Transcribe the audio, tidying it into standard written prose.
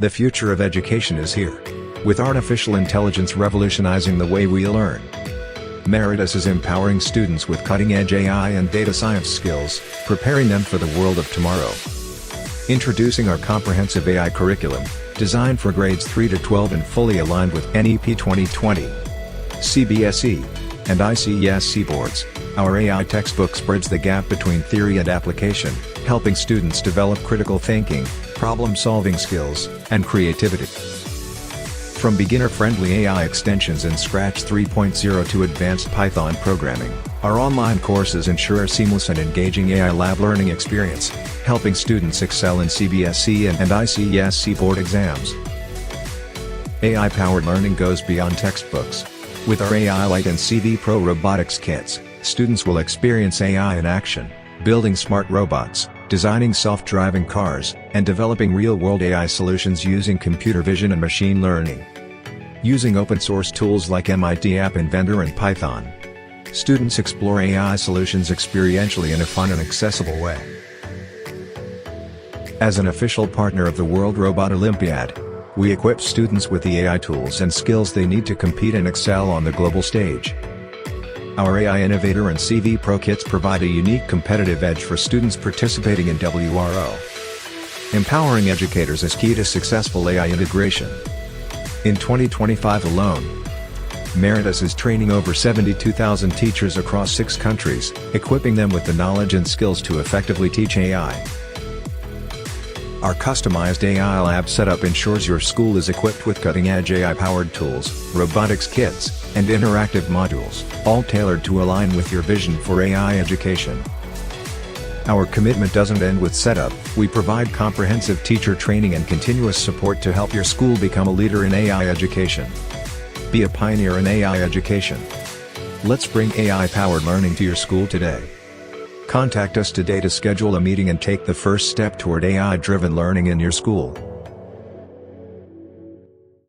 The future of education is here. With artificial intelligence revolutionizing the way we learn. Meritus is empowering students with cutting-edge AI and data science skills, preparing them for the world of tomorrow. Introducing our comprehensive AI curriculum, designed for grades 3 to 12 and fully aligned with NEP 2020, CBSE, and ICSE boards. Our AI textbooks bridge the gap between theory and application, helping students develop critical thinking, problem-solving skills, and creativity. From beginner-friendly AI extensions in Scratch 3.0 to advanced Python programming, our online courses ensure a seamless and engaging AI lab learning experience, helping students excel in CBSE and ICSE board exams. AI-powered learning goes beyond textbooks. With our AI Lite and CV Pro robotics kits, students will experience AI in action, building smart robots, designing self-driving cars, and developing real-world AI solutions using computer vision and machine learning. Using open-source tools like MIT App Inventor and Python, students explore AI solutions experientially in a fun and accessible way. As an official partner of the World Robot Olympiad, we equip students with the AI tools and skills they need to compete and excel on the global stage. Our AI Innovator and CV Pro kits provide a unique competitive edge for students participating in WRO. Empowering educators is key to successful AI integration. In 2025 alone, Meritus is training over 72,000 teachers across 6 countries, equipping them with the knowledge and skills to effectively teach AI. Our customized AI lab setup ensures your school is equipped with cutting-edge AI-powered tools, robotics kits, and interactive modules, all tailored to align with your vision for AI education. Our commitment doesn't end with setup. We provide comprehensive teacher training and continuous support to help your school become a leader in AI education. Be a pioneer in AI education. Let's bring AI-powered learning to your school today. Contact us today to schedule a meeting and take the first step toward AI-driven learning in your school.